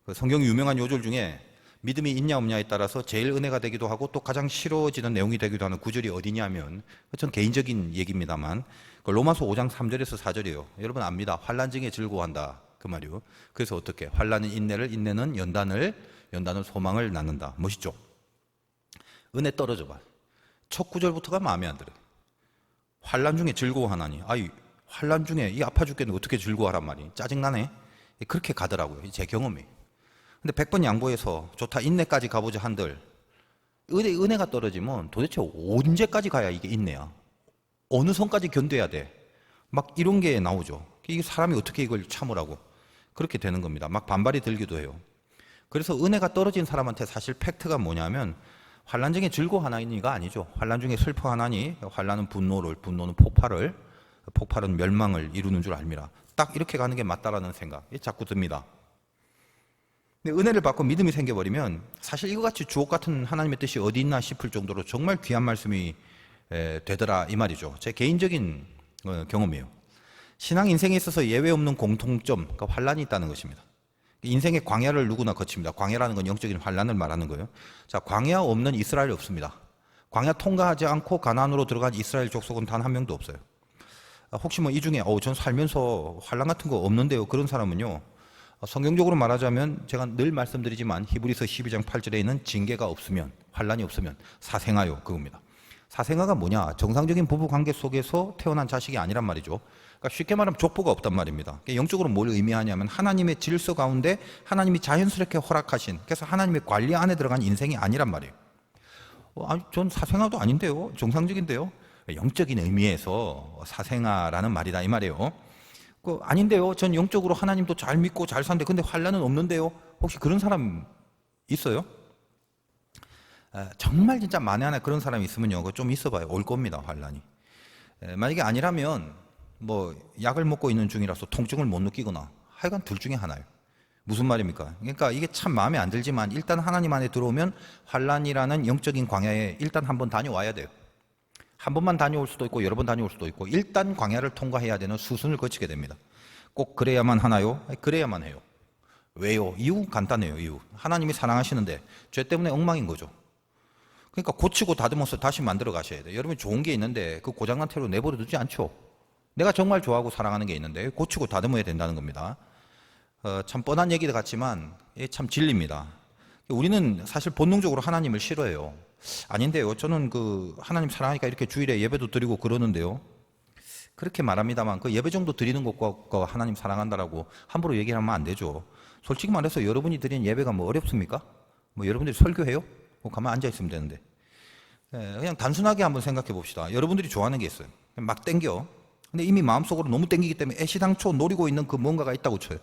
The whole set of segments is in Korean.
그 성경 유명한 요절 중에 믿음이 있냐 없냐에 따라서 제일 은혜가 되기도 하고 또 가장 싫어지는 내용이 되기도 하는 구절이 어디냐면, 전 개인적인 얘기입니다만 그 로마서 5장 3절에서 4절이에요. 여러분 압니다. 환난 중에 즐거워한다 그 말이요. 그래서 어떻게? 환난은 인내를, 인내는 연단을, 연단은 소망을 낳는다. 멋있죠? 은혜 떨어져 봐. 첫 구절부터가 마음에 안 들어요. 환난 중에 즐거워하나니, 아이 환난 중에 이 아파 죽겠는데 어떻게 즐거워하란 말이 짜증나네. 그렇게 가더라고요. 제 경험이. 근데 100번 양보해서 좋다 인내까지 가보자 한들 은혜가 떨어지면 도대체 언제까지 가야 이게 인내야? 어느 선까지 견뎌야 돼? 막 이런 게 나오죠. 이게 사람이 어떻게 이걸 참으라고 그렇게 되는 겁니다. 막 반발이 들기도 해요. 그래서 은혜가 떨어진 사람한테 사실 팩트가 뭐냐면 환난 중에 즐거워하나니가 아니죠. 환난 중에 슬퍼하나니, 환난은 분노를, 분노는 폭발을, 폭발은 멸망을 이루는 줄 알미라. 딱 이렇게 가는 게 맞다라는 생각이 자꾸 듭니다. 근데 은혜를 받고 믿음이 생겨버리면 사실 이거같이 주옥 같은 하나님의 뜻이 어디 있나 싶을 정도로 정말 귀한 말씀이 되더라 이 말이죠. 제 개인적인 경험이에요. 신앙 인생에 있어서 예외 없는 공통점, 그러니까 환난이 있다는 것입니다. 인생의 광야를 누구나 거칩니다. 광야라는 건 영적인 환난을 말하는 거예요. 자, 광야 없는 이스라엘 없습니다. 광야 통과하지 않고 가나안으로 들어간 이스라엘 족속은 단 한 명도 없어요. 혹시 뭐 이 중에 전 살면서 환난 같은 거 없는데요, 그런 사람은요, 성경적으로 말하자면 제가 늘 말씀드리지만 히브리서 12장 8절에 있는 징계가 없으면, 환난이 없으면 사생아요 그겁니다. 사생아가 뭐냐? 정상적인 부부 관계 속에서 태어난 자식이 아니란 말이죠. 그러니까 쉽게 말하면 족보가 없단 말입니다. 영적으로 뭘 의미하냐면 하나님의 질서 가운데 하나님이 자연스럽게 허락하신, 그래서 하나님의 관리 안에 들어간 인생이 아니란 말이에요. 아니, 전 사생아도 아닌데요, 정상적인데요. 영적인 의미에서 사생아라는 말이다 이 말이에요. 아닌데요, 전 영적으로 하나님도 잘 믿고 잘 사는데 근데 환난은 없는데요. 혹시 그런 사람 있어요? 정말 진짜 만에 하나 그런 사람이 있으면요, 그거 좀 있어봐요. 올 겁니다, 환난이. 만약에 아니라면 뭐 약을 먹고 있는 중이라서 통증을 못 느끼거나 하여간 둘 중에 하나예요. 무슨 말입니까? 그러니까 이게 참 마음에 안 들지만 일단 하나님 안에 들어오면 환난이라는 영적인 광야에 일단 한번 다녀와야 돼요. 한 번만 다녀올 수도 있고 여러 번 다녀올 수도 있고 일단 광야를 통과해야 되는 수순을 거치게 됩니다. 꼭 그래야만 하나요? 그래야만 해요. 왜요? 이유 간단해요. 이유. 하나님이 사랑하시는데 죄 때문에 엉망인 거죠. 그러니까 고치고 다듬어서 다시 만들어 가셔야 돼요. 여러분 좋은 게 있는데 그 고장난 태로 내버려 두지 않죠. 내가 정말 좋아하고 사랑하는 게 있는데 고치고 다듬어야 된다는 겁니다. 참 뻔한 얘기 같지만 참 진리입니다. 우리는 사실 본능적으로 하나님을 싫어해요. 아닌데요, 저는 그 하나님 사랑하니까 이렇게 주일에 예배도 드리고 그러는데요, 그렇게 말합니다만 그 예배 정도 드리는 것과 하나님 사랑한다라고 함부로 얘기를 하면 안 되죠. 솔직히 말해서 여러분이 드리는 예배가 뭐 어렵습니까? 뭐 여러분들이 설교해요? 뭐 가만 앉아 있으면 되는데. 그냥 단순하게 한번 생각해 봅시다. 여러분들이 좋아하는 게 있어요. 막 땡겨. 근데 이미 마음속으로 너무 땡기기 때문에 애시당초 노리고 있는 그 뭔가가 있다고 쳐요.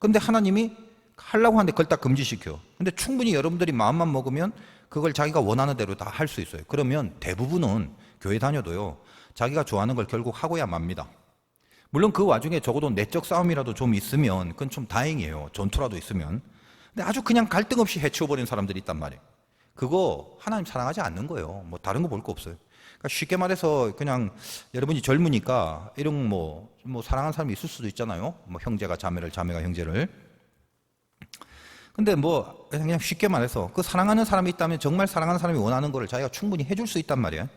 근데 하나님이 하려고 하는데 그걸 딱 금지시켜. 근데 충분히 여러분들이 마음만 먹으면 그걸 자기가 원하는 대로 다 할 수 있어요. 그러면 대부분은 교회 다녀도요, 자기가 좋아하는 걸 결국 하고야 맙니다. 물론 그 와중에 적어도 내적 싸움이라도 좀 있으면 그건 좀 다행이에요. 전투라도 있으면. 근데 아주 그냥 갈등 없이 해치워버린 사람들이 있단 말이에요. 그거 하나님 사랑하지 않는 거예요. 뭐 다른 거 볼 거 없어요. 그러니까 쉽게 말해서 그냥 여러분이 젊으니까 이런 뭐 사랑하는 사람이 있을 수도 있잖아요. 뭐 형제가 자매를, 자매가 형제를. 근데 뭐 그냥 쉽게 말해서 그 사랑하는 사람이 있다면 정말 사랑하는 사람이 원하는 거를 자기가 충분히 해줄 수 있단 말이에요.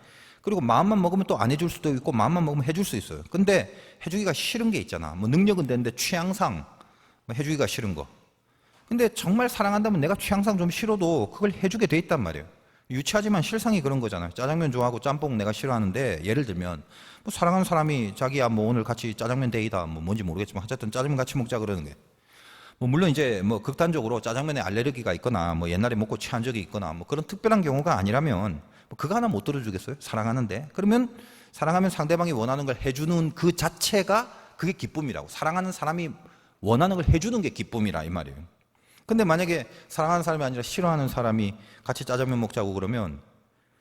그리고 마음만 먹으면 또 안 해줄 수도 있고 마음만 먹으면 해줄 수 있어요. 근데 해주기가 싫은 게 있잖아. 뭐 능력은 되는데 취향상 뭐 해주기가 싫은 거. 근데 정말 사랑한다면 내가 취향상 좀 싫어도 그걸 해주게 돼 있단 말이에요. 유치하지만 실상이 그런 거잖아요. 짜장면 좋아하고 짬뽕 내가 싫어하는데 예를 들면 뭐 사랑하는 사람이 자기야 뭐 오늘 같이 짜장면 데이다 뭐 뭔지 모르겠지만 어쨌든 짜장면 같이 먹자 그러는 게, 뭐 물론 이제 뭐 극단적으로 짜장면에 알레르기가 있거나 뭐 옛날에 먹고 취한 적이 있거나 뭐 그런 특별한 경우가 아니라면 뭐 그거 하나 못 들어주겠어요? 사랑하는데. 그러면 사랑하면 상대방이 원하는 걸 해주는 그 자체가 그게 기쁨이라고. 사랑하는 사람이 원하는 걸 해주는 게 기쁨이라 이 말이에요. 근데 만약에 사랑하는 사람이 아니라 싫어하는 사람이 같이 짜장면 먹자고 그러면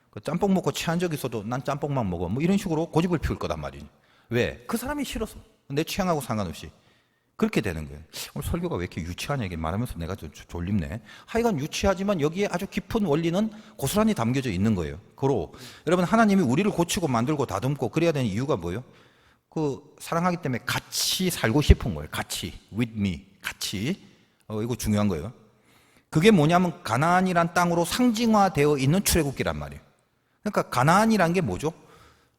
그 짬뽕 먹고 취한 적 있어도 난 짬뽕만 먹어 뭐 이런 식으로 고집을 피울 거단 말이지. 왜? 그 사람이 싫어서. 내 취향하고 상관없이 그렇게 되는 거예요. 오늘 설교가 왜 이렇게 유치한 얘기를 말하면서 내가 좀 졸립네. 하여간 유치하지만 여기에 아주 깊은 원리는 고스란히 담겨져 있는 거예요. 그로 여러분, 하나님이 우리를 고치고 만들고 다듬고 그래야 되는 이유가 뭐예요? 그 사랑하기 때문에 같이 살고 싶은 거예요. 같이, with me, 같이. 이거 중요한 거예요. 그게 뭐냐면 가나안이란 땅으로 상징화되어 있는 출애굽기란 말이에요. 그러니까 가나안이란 게 뭐죠?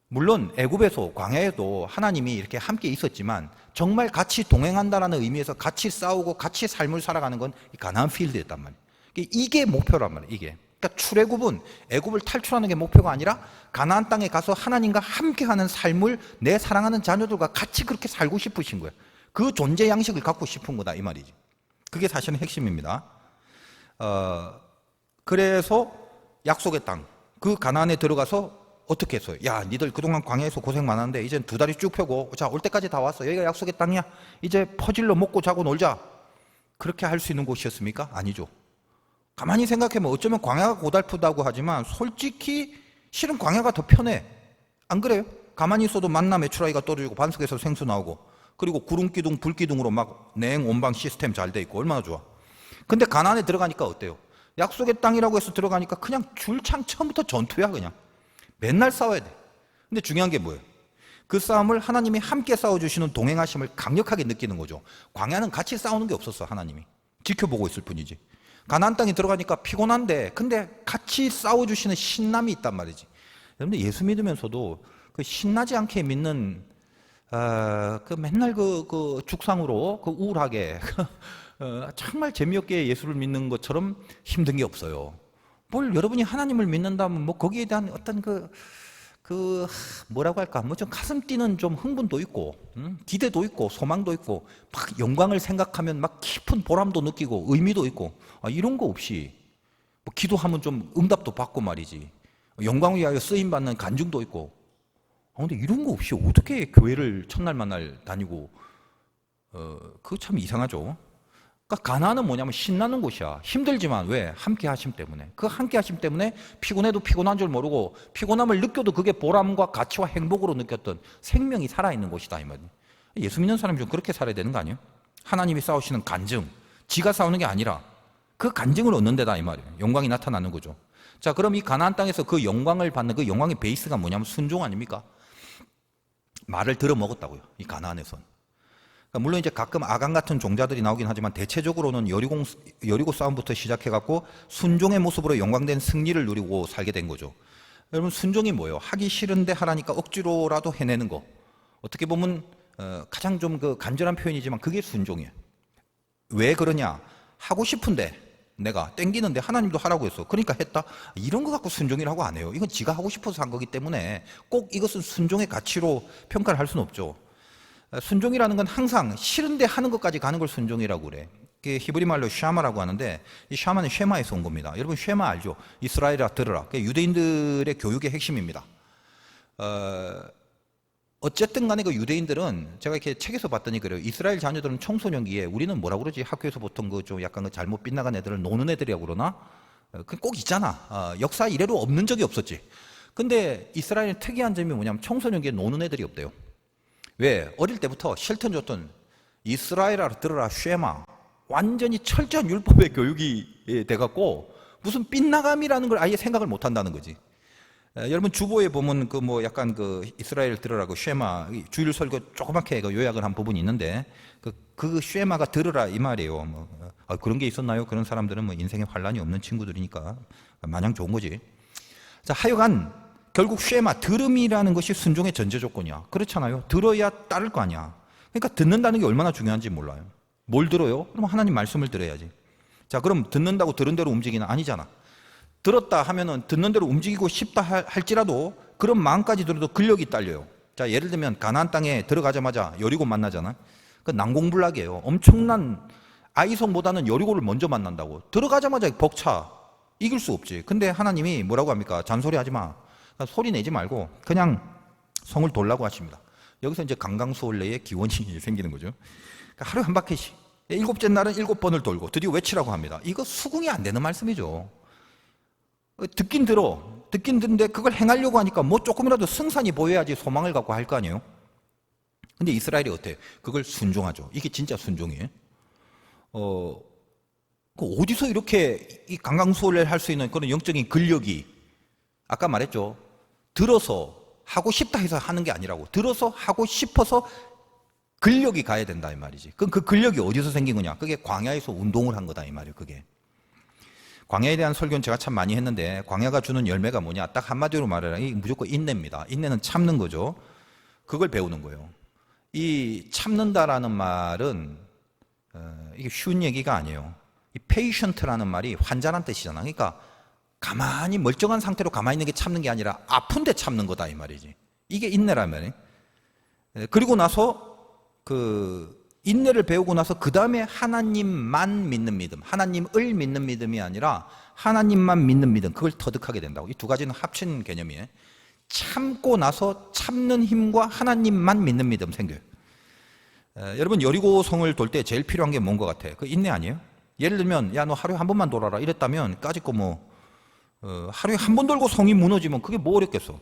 물론 애굽에서 광야에도 하나님이 이렇게 함께 있었지만 정말 같이 동행한다라는 의미에서 같이 싸우고 같이 삶을 살아가는 건 가나안 필드였단 말이에요. 이게 목표란 말이에요. 이게. 그러니까 출애굽은 애굽을 탈출하는 게 목표가 아니라 가나안 땅에 가서 하나님과 함께하는 삶을 내 사랑하는 자녀들과 같이 그렇게 살고 싶으신 거예요. 그 존재 양식을 갖고 싶은 거다 이 말이지. 그게 사실은 핵심입니다. 그래서 약속의 땅, 그 가나안에 들어가서 어떻게 했어요? 야, 니들 그동안 광야에서 고생 많았는데 이젠 두 다리 쭉 펴고 자, 올 때까지 다 왔어. 여기가 약속의 땅이야. 이제 퍼질러 먹고 자고 놀자. 그렇게 할 수 있는 곳이었습니까? 아니죠. 가만히 생각해보면 어쩌면 광야가 고달프다고 하지만 솔직히 실은 광야가 더 편해. 안 그래요? 가만히 있어도 만나 메추라기가 떨어지고 반석에서 생수 나오고 그리고 구름기둥 불기둥으로 막 냉 온방 시스템 잘 돼 있고 얼마나 좋아. 근데 가나안에 들어가니까 어때요? 약속의 땅이라고 해서 들어가니까 그냥 줄창 처음부터 전투야. 그냥 맨날 싸워야 돼. 근데 중요한 게 뭐예요? 그 싸움을 하나님이 함께 싸워주시는 동행하심을 강력하게 느끼는 거죠. 광야는 같이 싸우는 게 없었어. 하나님이 지켜보고 있을 뿐이지. 가나안 땅에 들어가니까 피곤한데 근데 같이 싸워주시는 신남이 있단 말이지. 여러분들 예수 믿으면서도 그 신나지 않게 믿는 그 맨날 그 죽상으로 그 우울하게 정말 재미없게 예수를 믿는 것처럼 힘든 게 없어요. 뭘 여러분이 하나님을 믿는다면 뭐 거기에 대한 어떤 뭐라고 할까 뭐 좀 가슴 뛰는 좀 흥분도 있고 기대도 있고 소망도 있고 막 영광을 생각하면 막 깊은 보람도 느끼고 의미도 있고 이런 거 없이 뭐 기도하면 좀 응답도 받고 말이지 영광을 위하여 쓰임 받는 간증도 있고 근데 이런 거 없이 어떻게 교회를 첫날 만날 다니고 그거 참 이상하죠. 그러니까 가나안은 뭐냐면 신나는 곳이야. 힘들지만 왜? 함께 하심 때문에. 그 함께 하심 때문에 피곤해도 피곤한 줄 모르고 피곤함을 느껴도 그게 보람과 가치와 행복으로 느꼈던 생명이 살아있는 곳이다 이 말이에요. 예수 믿는 사람이 좀 그렇게 살아야 되는 거 아니에요? 하나님이 싸우시는 간증, 지가 싸우는 게 아니라 그 간증을 얻는 데다 이 말이에요. 영광이 나타나는 거죠. 자, 그럼 이 가나안 땅에서 그 영광을 받는 그 영광의 베이스가 뭐냐면 순종 아닙니까? 말을 들어 먹었다고요. 이 가나안에선. 그러니까 물론 이제 가끔 아간 같은 종자들이 나오긴 하지만 대체적으로는 여리고 싸움부터 시작해갖고 순종의 모습으로 영광된 승리를 누리고 살게 된 거죠. 여러분 순종이 뭐예요? 하기 싫은데 하라니까 억지로라도 해내는 거. 어떻게 보면 가장 좀 그 간절한 표현이지만 그게 순종이에요. 왜 그러냐? 하고 싶은데 내가 땡기는데 하나님도 하라고 했어. 그러니까 했다. 이런 거 갖고 순종이라고 안 해요. 이건 지가 하고 싶어서 한 거기 때문에 꼭 이것은 순종의 가치로 평가를 할 수는 없죠. 순종이라는 건 항상 싫은데 하는 것까지 가는 걸 순종이라고 그래. 히브리 말로 샤마라고 하는데 이 샤마는 쉐마에서 온 겁니다. 여러분 쉐마 알죠? 이스라엘아 들으라. 유대인들의 교육의 핵심입니다. 어쨌든 간에 그 유대인들은 제가 이렇게 책에서 봤더니 그래요. 이스라엘 자녀들은 청소년기에 우리는 뭐라고 그러지? 학교에서 보통 그 좀 약간 그 잘못 빗나간 애들을 노는 애들이라고 그러나? 그 꼭 있잖아. 역사 이래로 없는 적이 없었지. 근데 이스라엘의 특이한 점이 뭐냐면 청소년기에 노는 애들이 없대요. 왜? 어릴 때부터 실튼 줬던 이스라엘아 들으라 쉐마 완전히 철저한 율법의 교육이 돼갖고 무슨 빗나감이라는 걸 아예 생각을 못 한다는 거지. 여러분 주보에 보면 그 뭐 약간 그 이스라엘 들으라고 쉐마 주일 설교 조그맣게 요약을 한 부분이 있는데 그 쉐마가 들으라 이 말이에요. 뭐 그런 게 있었나요? 그런 사람들은 뭐 인생에 환란이 없는 친구들이니까 마냥 좋은 거지. 자 하여간 결국 쉐마 들음이라는 것이 순종의 전제 조건이야. 그렇잖아요. 들어야 따를 거 아니야. 그러니까 듣는다는 게 얼마나 중요한지 몰라요. 뭘 들어요? 그럼 하나님 말씀을 들어야지. 자 그럼 듣는다고 들은 대로 움직이나? 아니잖아. 들었다 하면은 듣는 대로 움직이고 싶다 할지라도 그런 마음까지 들어도 근력이 딸려요. 자 예를 들면 가나안 땅에 들어가자마자 여리고 만나잖아. 그 난공불락이에요. 엄청난 아이성보다는 여리고를 먼저 만난다고. 들어가자마자 벅차. 이길 수 없지. 근데 하나님이 뭐라고 합니까? 잔소리하지 마. 소리 내지 말고 그냥 성을 돌라고 하십니다. 여기서 이제 강강수월래의 기원이 생기는 거죠. 그러니까 하루에 한 바퀴씩 7째 날은 7번을 돌고 드디어 외치라고 합니다. 이거 수긍이 안 되는 말씀이죠. 듣긴 듣는데 그걸 행하려고 하니까 뭐 조금이라도 승산이 보여야지 소망을 갖고 할 거 아니에요. 근데 이스라엘이 어때요? 그걸 순종하죠. 이게 진짜 순종이에요. 어디서 이렇게 이 강강수월래를 할 수 있는 그런 영적인 근력이 아까 말했죠. 들어서 하고 싶다 해서 하는 게 아니라고. 들어서 하고 싶어서 근력이 가야 된다 이 말이지. 그럼 그 근력이 어디서 생긴 거냐? 그게 광야에서 운동을 한 거다 이 말이에요. 그게. 광야에 대한 설교는 제가 참 많이 했는데 광야가 주는 열매가 뭐냐? 딱 한마디로 말해라. 이 무조건 인내입니다. 인내는 참는 거죠. 그걸 배우는 거예요. 이 참는다라는 말은 이게 쉬운 얘기가 아니에요. 이 patient라는 말이 환자란 뜻이잖아. 그러니까 가만히 멀쩡한 상태로 가만히 있는 게 참는 게 아니라 아픈데 참는 거다 이 말이지. 이게 인내란 말이에요. 그리고 나서 그 인내를 배우고 나서 그 다음에 하나님만 믿는 믿음, 하나님을 믿는 믿음이 아니라 하나님만 믿는 믿음, 그걸 터득하게 된다고. 이 두 가지는 합친 개념이에요. 참고 나서 참는 힘과 하나님만 믿는 믿음 생겨요. 여러분 여리고성을 돌 때 제일 필요한 게 뭔 것 같아? 그 인내 아니에요? 예를 들면 야 너 하루에 한 번만 돌아라 이랬다면 까짓거 뭐 하루에 한 번 돌고 성이 무너지면 그게 뭐 어렵겠어.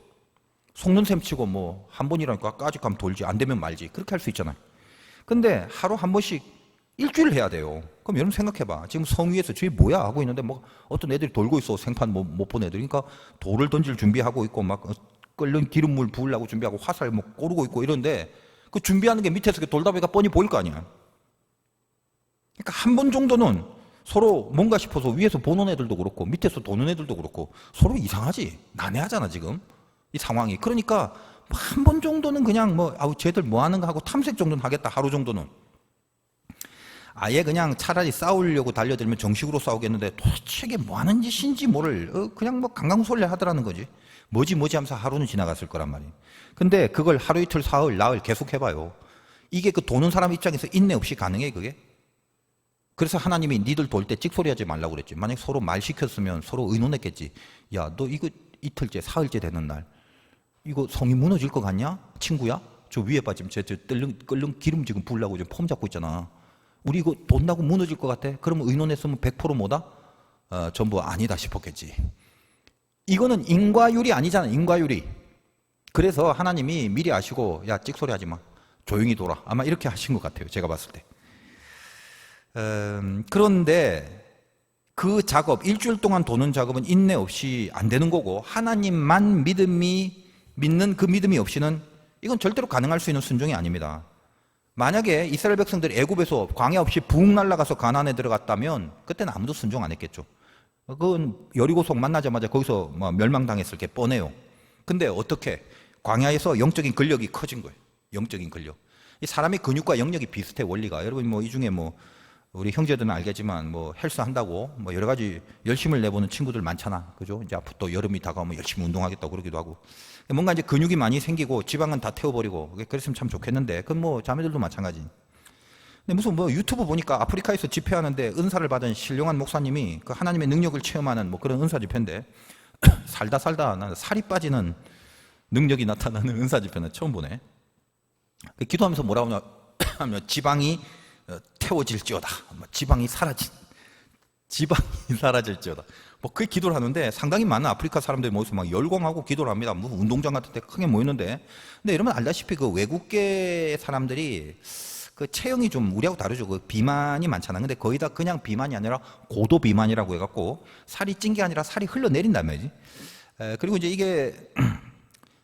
속는 셈 치고 뭐 한 번이라니까 까짓 가면 돌지 안 되면 말지 그렇게 할 수 있잖아요. 근데 하루 한 번씩 일주일 해야 돼요. 그럼 여러분 생각해봐. 지금 성 위에서 저게 뭐야 하고 있는데 뭐 어떤 애들이 돌고 있어. 생판 못 본 애들. 그러니까 돌을 던질 준비하고 있고 막 끓는 기름물 부으려고 준비하고 화살 뭐 꼬르고 있고 이런데 그 준비하는 게 밑에서 돌다 보니까 뻔히 보일 거 아니야. 그러니까 한 번 정도는 서로 뭔가 싶어서 위에서 보는 애들도 그렇고 밑에서 도는 애들도 그렇고 서로 이상하지. 난해하잖아 지금 이 상황이. 그러니까 한 번 정도는 그냥 뭐 아우 쟤들 뭐 하는가 하고 탐색 정도는 하겠다. 하루 정도는 아예 그냥 차라리 싸우려고 달려들면 정식으로 싸우겠는데 도대체 이게 뭐 하는 짓인지 모를 그냥 뭐 강강술래 하더라는 거지. 뭐지 하면서 하루는 지나갔을 거란 말이에요. 근데 그걸 하루 이틀 사흘 나흘 계속 해봐요. 이게 그 도는 사람 입장에서 인내 없이 가능해 그게? 그래서 하나님이 니들 돌 때 찍소리 하지 말라고 그랬지. 만약 서로 말 시켰으면 서로 의논했겠지. 야 너 이거 이틀째 사흘째 되는 날 이거 성이 무너질 것 같냐? 친구야? 저 위에 봐 지금 저 끓는 기름 지금 부으려고 지금 폼 잡고 있잖아. 우리 이거 돈나고 무너질 것 같아? 그러면 의논했으면 100% 뭐다? 전부 아니다 싶었겠지. 이거는 인과율이 아니잖아. 인과율이. 그래서 하나님이 미리 아시고 야 찍소리 하지 마. 조용히 돌아. 아마 이렇게 하신 것 같아요. 제가 봤을 때. 그런데 그 작업, 일주일 동안 도는 작업은 인내 없이 안 되는 거고 하나님만 믿는 그 믿음이 없이는 이건 절대로 가능할 수 있는 순종이 아닙니다. 만약에 이스라엘 백성들이 애굽에서 광야 없이 붕 날아가서 가나안에 들어갔다면 그때는 아무도 순종 안 했겠죠. 그건 여리고성 만나자마자 거기서 뭐 멸망당했을 게 뻔해요. 근데 어떻게? 광야에서 영적인 근력이 커진 거예요. 영적인 근력. 이 사람의 근육과 영역이 비슷해 원리가. 여러분 뭐 이 중에 뭐 우리 형제들은 알겠지만 뭐 헬스 한다고 뭐 여러 가지 열심을 내보는 친구들 많잖아. 그죠? 이제 앞으로 또 여름이 다가오면 열심히 운동하겠다고 그러기도 하고. 뭔가 이제 근육이 많이 생기고 지방은 다 태워버리고 그랬으면 참 좋겠는데 그건 뭐 자매들도 마찬가지. 근데 무슨 뭐 유튜브 보니까 아프리카에서 집회하는데 은사를 받은 신령한 목사님이 그 하나님의 능력을 체험하는 뭐 그런 은사 집회인데 살다 나는 살이 빠지는 능력이 나타나는 은사 집회는 처음 보네. 기도하면서 뭐라고 하면 지방이 태워질지어다. 지방이 사라질지어다. 뭐 그게 기도를 하는데 상당히 많은 아프리카 사람들이 모여서 막 열광하고 기도를 합니다. 뭐 운동장 같은 데 크게 모였는데. 근데 여러분 알다시피 그 외국계 사람들이 그 체형이 좀 우리하고 다르죠. 그 비만이 많잖아. 근데 거의 다 그냥 비만이 아니라 고도 비만이라고 해갖고 살이 찐 게 아니라 살이 흘러내린단 말이지. 그리고 이제 이게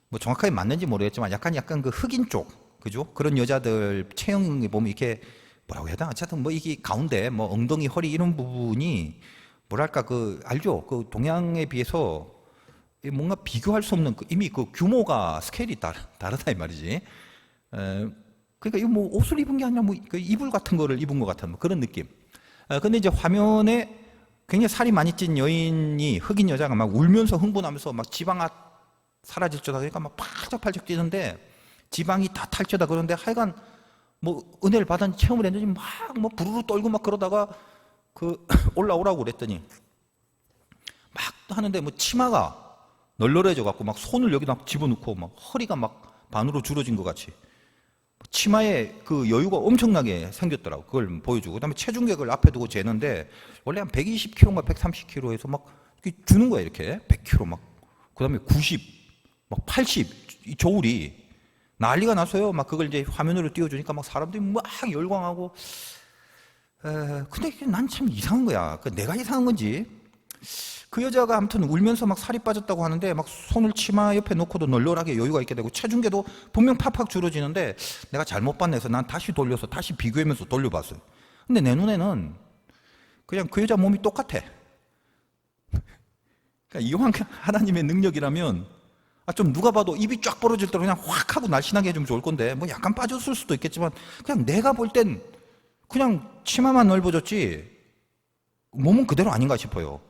뭐 정확하게 맞는지 모르겠지만 약간 그 흑인 쪽, 그죠? 그런 여자들 체형이 보면 이렇게 뭐라고 해야 되나? 어쨌든 뭐 이게 가운데 뭐 엉덩이, 허리 이런 부분이 뭐랄까 그 알죠? 그 동양에 비해서 뭔가 비교할 수 없는 이미 그 규모가 스케일이 다르다 이 말이지. 그러니까 이거 뭐 옷을 입은 게 아니라 뭐 그 이불 같은 거를 입은 것 같은 뭐 그런 느낌. 근데 이제 화면에 굉장히 살이 많이 찐 여인이 흑인 여자가 막 울면서 흥분하면서 막 지방 사라질 줄 알니까 막 팔짝팔짝 뛰는데 지방이 다 탈 줄다 그러는데 하여간 뭐 은혜를 받은 체험을 했는지 막 뭐 부르르 떨고 막 그러다가 그 올라오라고 그랬더니 막 하는데 뭐 치마가 널널해져 갖고 막 손을 여기다 집어넣고 막 허리가 막 반으로 줄어진 것 같이 치마에 그 여유가 엄청나게 생겼더라고. 그걸 보여주고 그다음에 체중계를 앞에 두고 재는데 원래 한 120kg인가 130kg에서 막 이렇게 주는 거야 이렇게 100kg 막 그다음에 90, 막 80 이 저울이 난리가 나서요. 막 그걸 이제 화면으로 띄워주니까 막 사람들이 막 열광하고. 근데 난 참 이상한 거야. 내가 이상한 건지. 그 여자가 아무튼 울면서 막 살이 빠졌다고 하는데 막 손을 치마 옆에 놓고도 널널하게 여유가 있게 되고 체중계도 분명 팍팍 줄어지는데 내가 잘못 봤네 해서 난 다시 돌려서 다시 비교하면서 돌려봤어요. 근데 내 눈에는 그냥 그 여자 몸이 똑같아. 그러니까 이왕 하나님의 능력이라면 좀 누가 봐도 입이 쫙 벌어질 대로 그냥 확 하고 날씬하게 해주면 좋을 건데 뭐 약간 빠졌을 수도 있겠지만 그냥 내가 볼 땐 그냥 치마만 넓어졌지 몸은 그대로 아닌가 싶어요.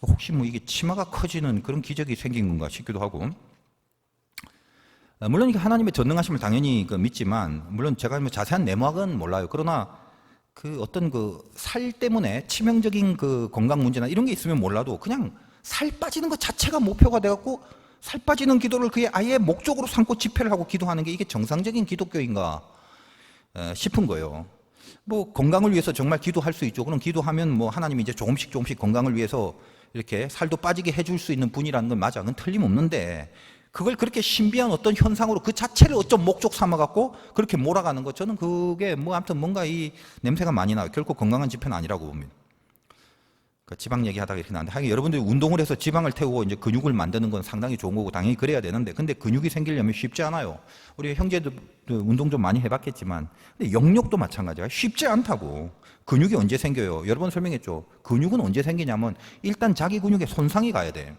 혹시 뭐 이게 치마가 커지는 그런 기적이 생긴 건가 싶기도 하고. 물론 이게 하나님의 전능하심을 당연히 믿지만, 물론 제가 뭐 자세한 내막은 몰라요. 그러나 그 어떤 그 살 때문에 치명적인 그 건강 문제나 이런 게 있으면 몰라도 그냥 살 빠지는 것 자체가 목표가 돼갖고 살 빠지는 기도를 그의 아예 목적으로 삼고 집회를 하고 기도하는 게 이게 정상적인 기독교인가 싶은 거예요. 뭐 건강을 위해서 정말 기도할 수 있죠. 그럼 기도하면 뭐 하나님이 이제 조금씩 건강을 위해서 이렇게 살도 빠지게 해줄 수 있는 분이라는 건 맞아. 그건 틀림없는데 그걸 그렇게 신비한 어떤 현상으로 그 자체를 어쩜 목적 삼아갖고 그렇게 몰아가는 것, 저는 그게 뭐 아무튼 뭔가 이 냄새가 많이 나요. 결코 건강한 집회는 아니라고 봅니다. 지방 얘기하다가 이렇게 나는데, 하긴 여러분들이 운동을 해서 지방을 태우고 이제 근육을 만드는 건 상당히 좋은 거고 당연히 그래야 되는데, 근데 근육이 생기려면 쉽지 않아요. 우리 형제도 운동 좀 많이 해봤겠지만, 근데 영역도 마찬가지야. 쉽지 않다고. 근육이 언제 생겨요? 여러 번 설명했죠. 근육은 언제 생기냐면 일단 자기 근육에 손상이 가야 돼.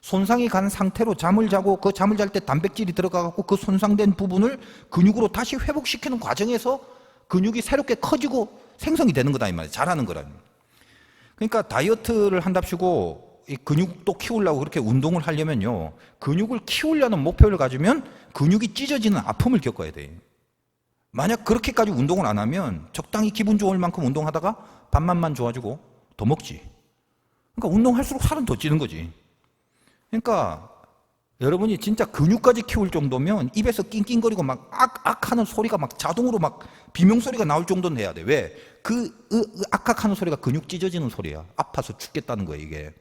손상이 간 상태로 잠을 자고 그 잠을 잘 때 단백질이 들어가갖고 그 손상된 부분을 근육으로 다시 회복시키는 과정에서 근육이 새롭게 커지고 생성이 되는 거다 이 말이에요. 자라는 거라는. 그러니까 다이어트를 한답시고 이 근육도 키우려고 그렇게 운동을 하려면요, 근육을 키우려는 목표를 가지면 근육이 찢어지는 아픔을 겪어야 돼. 만약 그렇게까지 운동을 안 하면 적당히 기분 좋을 만큼 운동하다가 밥맛만 좋아지고 더 먹지. 그러니까 운동할수록 살은 더 찌는 거지. 그러니까 여러분이 진짜 근육까지 키울 정도면 입에서 낑낑거리고 막 악악하는 소리가 막 자동으로 막 비명소리가 나올 정도는 해야 돼. 왜? 악악하는 소리가 근육 찢어지는 소리야. 아파서 죽겠다는 거야 이게.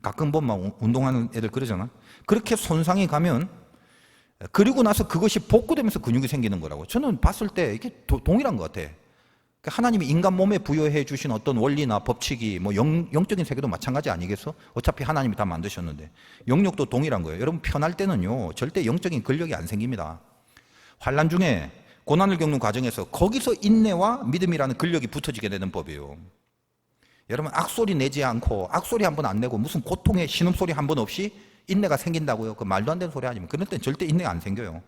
가끔 보면 운동하는 애들 그러잖아. 그렇게 손상이 가면 그리고 나서 그것이 복구되면서 근육이 생기는 거라고. 저는 봤을 때 이게 동일한 것 같아. 하나님이 인간 몸에 부여해 주신 어떤 원리나 법칙이 뭐 영적인 세계도 마찬가지 아니겠어? 어차피 하나님이 다 만드셨는데 영역도 동일한 거예요. 여러분 편할 때는요 절대 영적인 근력이 안 생깁니다. 환난 중에 고난을 겪는 과정에서 거기서 인내와 믿음이라는 근력이 붙어지게 되는 법이에요. 여러분 악소리 내지 않고 악소리 한 번 안 내고 무슨 고통의 신음소리 한 번 없이 인내가 생긴다고요? 그 말도 안 되는 소리 아니면. 그럴 땐 절대 인내가 안 생겨요.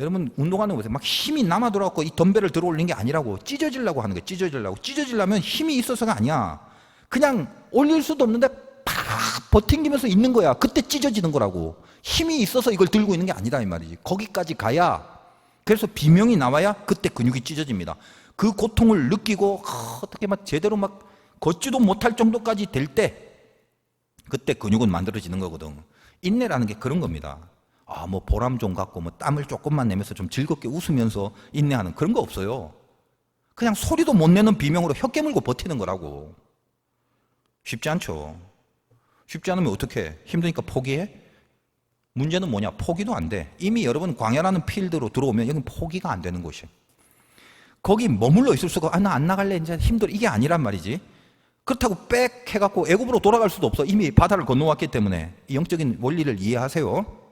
여러분 운동하는 거세요. 막 힘이 남아 돌아갖고 이 덤벨을 들어 올리는 게 아니라고. 찢어지려고 하는 거예요. 찢어지려고. 찢어지려면 힘이 있어서가 아니야. 그냥 올릴 수도 없는데 팍 버팅기면서 있는 거야. 그때 찢어지는 거라고. 힘이 있어서 이걸 들고 있는 게 아니다 이 말이지. 거기까지 가야, 그래서 비명이 나와야 그때 근육이 찢어집니다. 그 고통을 느끼고 어떻게 막 제대로 막 걷지도 못할 정도까지 될 때 그때 근육은 만들어지는 거거든. 인내라는 게 그런 겁니다. 뭐 보람 좀 갖고 뭐 땀을 조금만 내면서 좀 즐겁게 웃으면서 인내하는 그런 거 없어요. 그냥 소리도 못 내는 비명으로 혀 깨물고 버티는 거라고. 쉽지 않죠. 쉽지 않으면 어떻게? 힘드니까 포기해? 문제는 뭐냐? 포기도 안 돼. 이미 여러분 광야라는 필드로 들어오면 여기는 포기가 안 되는 곳이에요. 거기 머물러 있을 수가, 나 안 나갈래 이제 힘들어, 이게 아니란 말이지. 그렇다고 빽 해갖고 애굽으로 돌아갈 수도 없어. 이미 바다를 건너왔기 때문에. 영적인 원리를 이해하세요.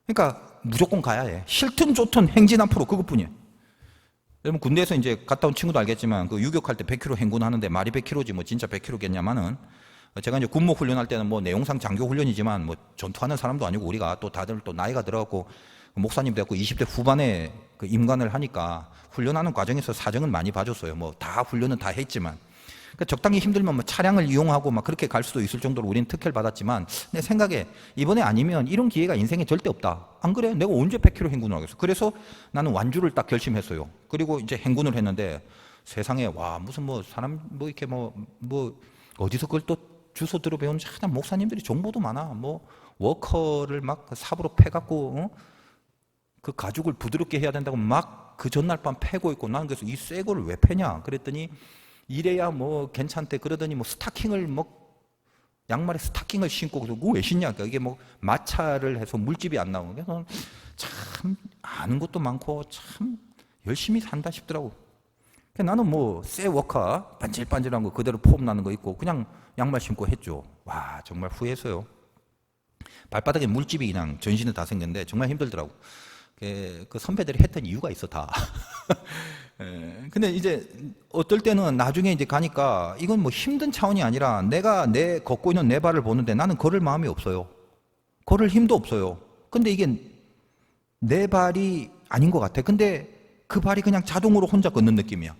그러니까 무조건 가야 해. 싫든 좋든 행진 앞으로, 그것뿐이야. 여러분 군대에서 이제 갔다 온 친구도 알겠지만 그 유격할 때 100km 행군하는데 말이 100km지 뭐 진짜 100km겠냐마는, 제가 이제 군목 훈련할 때는 뭐 내용상 장교 훈련이지만 뭐 전투하는 사람도 아니고 우리가 또 다들 또 나이가 들어갖고 목사님 됐고 20대 후반에 그 임관을 하니까 훈련하는 과정에서 사정은 많이 봐줬어요. 뭐 다 훈련은 다 했지만. 그러니까 적당히 힘들면 뭐 차량을 이용하고 막 그렇게 갈 수도 있을 정도로 우리는 특혜를 받았지만, 내 생각에 이번에 아니면 이런 기회가 인생에 절대 없다. 안 그래? 내가 언제 100km 행군을 하겠어? 그래서 나는 완주를 딱 결심했어요. 그리고 이제 행군을 했는데 세상에 와 무슨 뭐 사람 뭐 이렇게 뭐 어디서 그걸 또 주소 들어 배우는 참 목사님들이 정보도 많아. 뭐 워커를 막 삽으로 패갖고 그 가죽을 부드럽게 해야 된다고 막 그 전날 밤 패고 있고, 나는 그래서 이 새 거를 왜 패냐 그랬더니 이래야 뭐 괜찮대. 그러더니 뭐 스타킹을 뭐 양말에 스타킹을 신고, 그래서 왜 신냐? 이게 뭐 마찰을 해서 물집이 안 나오는. 그래서 참 아는 것도 많고 참 열심히 산다 싶더라고. 나는 뭐 새 워커 반질반질한 거 그대로 폼 나는 거 있고 그냥 양말 신고 했죠. 와 정말 후회했어요. 발바닥에 물집이 그냥 전신에 다 생겼는데 정말 힘들더라고. 그 선배들이 했던 이유가 있어 다. 근데 이제 어떨 때는 나중에 이제 가니까 이건 뭐 힘든 차원이 아니라 내가 걷고 있는 내 발을 보는데 나는 걸을 마음이 없어요. 걸을 힘도 없어요. 근데 이게 내 발이 아닌 것 같아. 근데 그 발이 그냥 자동으로 혼자 걷는 느낌이야.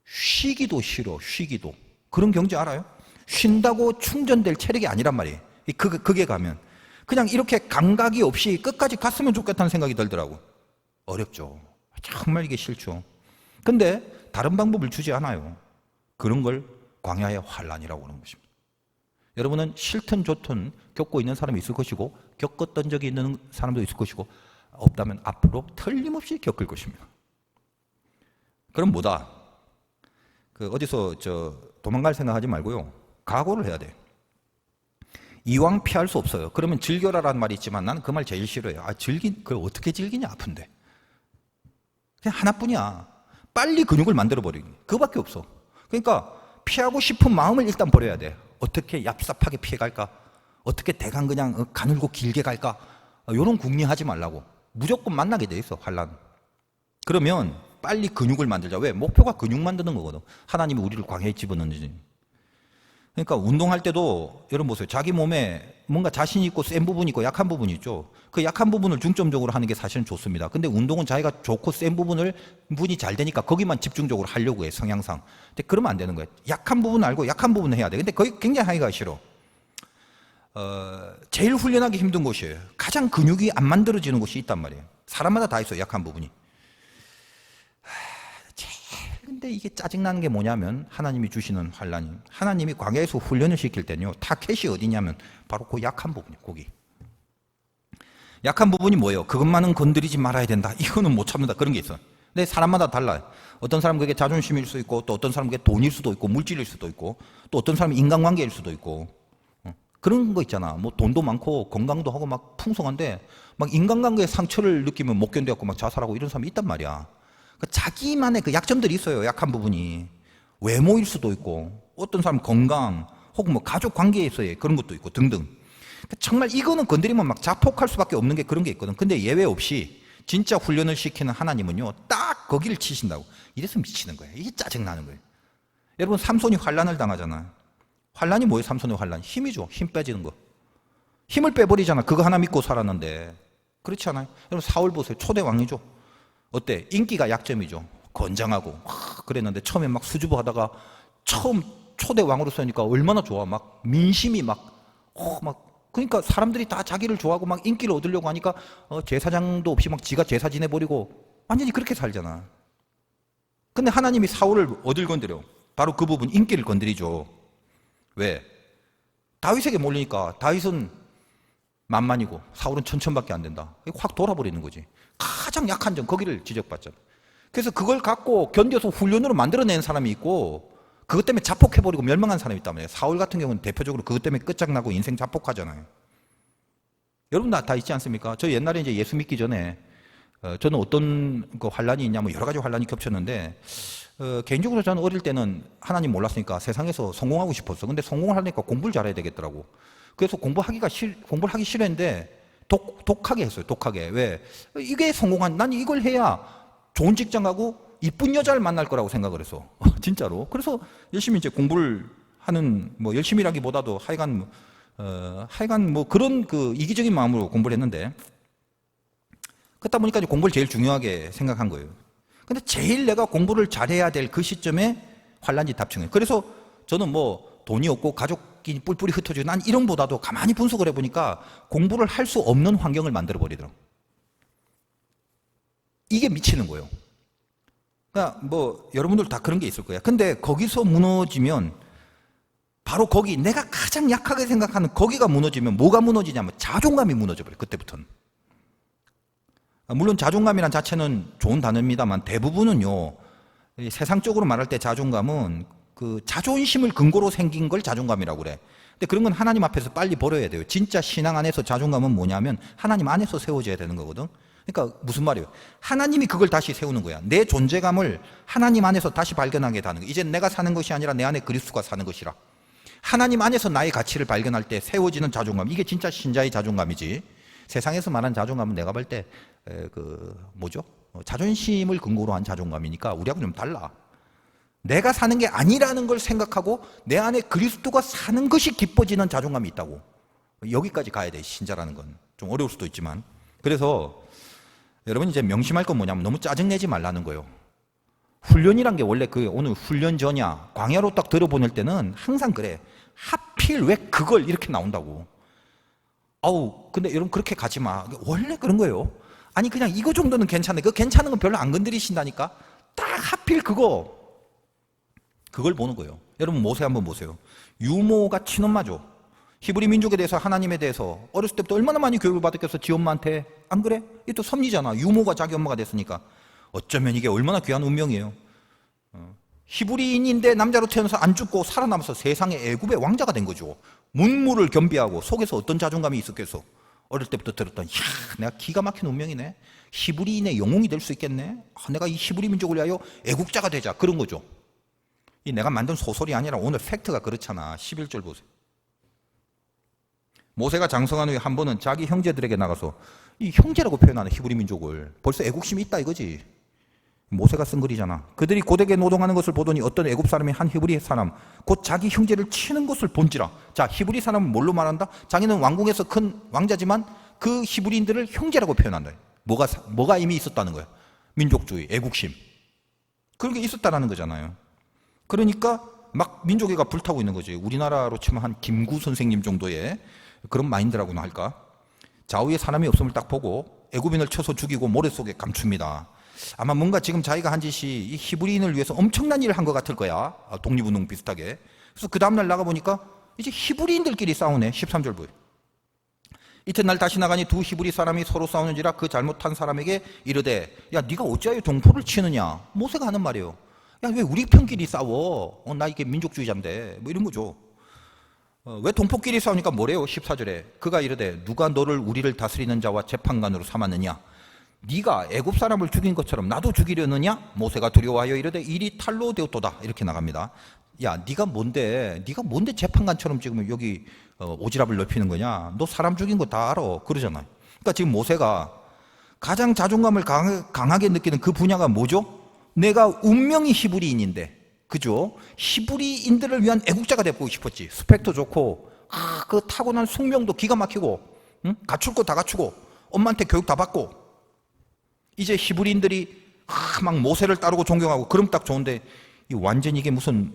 쉬기도 싫어, 쉬기도. 그런 경지 알아요? 쉰다고 충전될 체력이 아니란 말이에요. 그게 가면. 그냥 이렇게 감각이 없이 끝까지 갔으면 좋겠다는 생각이 들더라고. 어렵죠. 정말 이게 싫죠. 근데 다른 방법을 주지 않아요. 그런 걸 광야의 환란이라고 하는 것입니다. 여러분은 싫든 좋든 겪고 있는 사람이 있을 것이고 겪었던 적이 있는 사람도 있을 것이고 없다면 앞으로 틀림없이 겪을 것입니다. 그럼 뭐다? 어디서 도망갈 생각하지 말고요. 각오를 해야 돼요. 이왕 피할 수 없어요. 그러면 즐겨라라는 말이 있지만 나는 그 말 제일 싫어요. 그걸 어떻게 즐기냐, 아픈데. 그냥 하나뿐이야. 빨리 근육을 만들어버리기. 그거밖에 없어. 그러니까 피하고 싶은 마음을 일단 버려야 돼. 어떻게 얍삽하게 피해갈까? 어떻게 대강 그냥 가늘고 길게 갈까? 이런 궁리하지 말라고. 무조건 만나게 돼 있어, 환란. 그러면 빨리 근육을 만들자. 왜? 목표가 근육 만드는 거거든. 하나님이 우리를 광야에 집어넣는지. 그러니까 운동할 때도 여러분 보세요. 자기 몸에 뭔가 자신 있고 센 부분이 있고 약한 부분이 있죠. 그 약한 부분을 중점적으로 하는 게 사실은 좋습니다. 근데 운동은 자기가 좋고 센 부분이 잘 되니까 거기만 집중적으로 하려고 해, 성향상. 근데 그러면 안 되는 거예요. 약한 부분 알고 약한 부분 해야 돼. 근데 거기 굉장히 하기가 싫어. 제일 훈련하기 힘든 곳이에요. 가장 근육이 안 만들어지는 곳이 있단 말이에요. 사람마다 다 있어요, 약한 부분이. 근데 이게 짜증나는 게 뭐냐면 하나님이 주시는 환란이, 하나님이 광야에서 훈련을 시킬 때는요, 타켓이 어디냐면 바로 그 약한 부분이에요. 거기 약한 부분이 뭐예요? 그것만은 건드리지 말아야 된다, 이거는 못 참는다, 그런 게 있어요. 근데 사람마다 달라요. 어떤 사람은 그게 자존심일 수 있고, 또 어떤 사람은 그게 돈일 수도 있고, 물질일 수도 있고, 또 어떤 사람은 인간관계일 수도 있고, 그런 거 있잖아. 뭐 돈도 많고 건강도 하고 막 풍성한데 막 인간관계에 상처를 느끼면 못 견뎌갖고 막 자살하고 이런 사람이 있단 말이야. 자기만의 그 약점들이 있어요. 약한 부분이. 외모일 수도 있고, 어떤 사람 건강, 혹은 뭐 가족 관계에 있어요. 그런 것도 있고 등등. 정말 이거는 건드리면 막 자폭할 수밖에 없는 게 그런 게 있거든. 근데 예외 없이 진짜 훈련을 시키는 하나님은요, 딱 거기를 치신다고. 이래서 미치는 거예요. 이게 짜증나는 거예요. 여러분, 삼손이 환란을 당하잖아. 환란이 뭐예요? 삼손의 환란. 힘이죠. 힘 빼지는 거. 힘을 빼버리잖아. 그거 하나 믿고 살았는데. 그렇지 않아요? 여러분, 사울 보세요. 초대 왕이죠. 어때? 인기가 약점이죠. 건장하고 그랬는데 처음에 막 수줍어하다가 처음 초대 왕으로 서니까 얼마나 좋아. 막 민심이 그러니까 사람들이 다 자기를 좋아하고 막 인기를 얻으려고 하니까 제사장도 없이 막 지가 제사 지내버리고 완전히 그렇게 살잖아. 근데 하나님이 사울을 어딜 건드려? 바로 그 부분, 인기를 건드리죠. 왜? 다윗에게 몰리니까 다윗은 만만이고 사울은 천천밖에 안 된다. 확 돌아버리는 거지. 가장 약한 점, 거기를 지적받잖아. 그래서 그걸 갖고 견뎌서 훈련으로 만들어낸 사람이 있고, 그것 때문에 자폭해버리고 멸망한 사람이 있단 말이에요. 사울 같은 경우는 대표적으로 그것 때문에 끝장나고 인생 자폭하잖아요. 여러분 다 있지 않습니까? 저 옛날에 이제 예수 믿기 전에 저는 어떤 그 환란이 있냐, 뭐 여러 가지 환란이 겹쳤는데, 개인적으로 저는 어릴 때는 하나님 몰랐으니까 세상에서 성공하고 싶었어. 근데 성공을 하려니까 공부를 잘해야 되겠더라고. 그래서 공부를 하기 싫었는데 독하게 했어요. 독하게. 왜? 이게 난 이걸 해야 좋은 직장 가고 이쁜 여자를 만날 거라고 생각을 했어. 진짜로. 그래서 열심히 이제 공부를 하는, 뭐 열심히라기보다도 하여간 뭐 그런 그 이기적인 마음으로 공부를 했는데, 그러다 보니까 이제 공부를 제일 중요하게 생각한 거예요. 근데 제일 내가 공부를 잘해야 될 그 시점에 환란이 닥쳐요. 그래서 저는 뭐 돈이 없고 가족이 뿔뿔이 흩어지고, 난 이런 보다도 가만히 분석을 해보니까 공부를 할 수 없는 환경을 만들어 버리더라고. 이게 미치는 거예요. 그러니까 뭐 여러분들 다 그런 게 있을 거야. 근데 거기서 무너지면, 바로 거기 내가 가장 약하게 생각하는 거기가 무너지면 뭐가 무너지냐면 자존감이 무너져 버려요. 그때부터는. 물론 자존감이란 자체는 좋은 단어입니다만 대부분은요, 세상적으로 말할 때 자존감은 그 자존심을 근거로 생긴 걸 자존감이라고 그래. 근데 그런 건 하나님 앞에서 빨리 버려야 돼요. 진짜 신앙 안에서 자존감은 뭐냐면 하나님 안에서 세워져야 되는 거거든. 그러니까 무슨 말이에요? 하나님이 그걸 다시 세우는 거야. 내 존재감을 하나님 안에서 다시 발견하게 하는 거야. 이제 내가 사는 것이 아니라 내 안에 그리스도가 사는 것이라. 하나님 안에서 나의 가치를 발견할 때 세워지는 자존감, 이게 진짜 신자의 자존감이지. 세상에서 말하는 자존감은 내가 볼 때 뭐죠? 자존심을 근거로 한 자존감이니까 우리하고 좀 달라. 내가 사는 게 아니라는 걸 생각하고 내 안에 그리스도가 사는 것이 기뻐지는 자존감이 있다고. 여기까지 가야 돼, 신자라는 건. 좀 어려울 수도 있지만. 그래서 여러분 이제 명심할 건 뭐냐면 너무 짜증내지 말라는 거예요. 훈련이란 게 원래 오늘 훈련 전야 광야로 딱 들어보낼 때는 항상 그래. 하필 왜 그걸 이렇게 나온다고. 근데 여러분 그렇게 가지 마. 원래 그런 거예요. 아니 그냥 이거 정도는 괜찮네. 그 괜찮은 건 별로 안 건드리신다니까. 딱 하필 그걸 보는 거예요. 여러분 모세 한번 보세요. 유모가 친엄마죠. 히브리 민족에 대해서 하나님에 대해서 어렸을 때부터 얼마나 많이 교육을 받았겠어. 지 엄마한테. 안 그래? 이게 또 섭리잖아. 유모가 자기 엄마가 됐으니까. 어쩌면 이게 얼마나 귀한 운명이에요. 히브리인인데 남자로 태어나서 안 죽고 살아남아서 세상의 애굽의 왕자가 된 거죠. 문무를 겸비하고 속에서 어떤 자존감이 있었겠어. 어릴 때부터 들었던 내가 기가 막힌 운명이네. 히브리인의 영웅이 될 수 있겠네. 내가 이 히브리 민족을 위하여 애국자가 되자. 그런 거죠. 이 내가 만든 소설이 아니라 오늘 팩트가 그렇잖아. 11절 보세요. 모세가 장성한 후에 한 번은 자기 형제들에게 나가서 이 형제라고 표현하는 히브리 민족을 벌써 애국심이 있다 이거지. 모세가 쓴 글이잖아. 그들이 고되게 노동하는 것을 보더니 어떤 애굽 사람이 한 히브리 사람 곧 자기 형제를 치는 것을 본지라. 자, 히브리 사람은 뭘로 말한다? 자기는 왕궁에서 큰 왕자지만 그 히브리인들을 형제라고 표현한다. 뭐가 이미 있었다는 거야. 민족주의, 애국심. 그런 게 있었다라는 거잖아요. 그러니까 막 민족애가 불타고 있는 거지. 우리나라로 치면 한 김구 선생님 정도의 그런 마인드라고나 할까? 좌우에 사람이 없음을 딱 보고 애굽인을 쳐서 죽이고 모래 속에 감춥니다. 아마 뭔가 지금 자기가 한 짓이 이 히브리인을 위해서 엄청난 일을 한 것 같을 거야. 독립운동 비슷하게. 그래서 그 다음날 나가보니까 이제 히브리인들끼리 싸우네. 13절 보여. 이튿날 다시 나가니 두 히브리 사람이 서로 싸우는지라 그 잘못한 사람에게 이르되 야 네가 어찌하여 동포를 치느냐. 모세가 하는 말이에요. 야 왜 우리 편끼리 싸워. 나 이게 민족주의자인데 뭐 이런 거죠. 왜 동포끼리 싸우니까 뭐래요? 14절에 그가 이르되 누가 너를 우리를 다스리는 자와 재판관으로 삼았느냐. 네가 애굽 사람을 죽인 것처럼 나도 죽이려느냐? 모세가 두려워하여 이르되 일이 탈로 되었도다. 이렇게 나갑니다. 야 네가 뭔데 재판관처럼 지금 여기 오지랖을 넓히는 거냐? 너 사람 죽인 거 다 알아. 그러잖아요. 그러니까 지금 모세가 가장 자존감을 강하게 느끼는 그 분야가 뭐죠? 내가 운명이 히브리인인데, 그죠? 히브리인들을 위한 애국자가 되고 싶었지. 스펙도 좋고, 그 타고난 숙명도 기가 막히고, 갖출 거 다 갖추고, 엄마한테 교육 다 받고, 이제 히브리인들이 막 모세를 따르고 존경하고, 그럼 딱 좋은데, 완전히 이게 무슨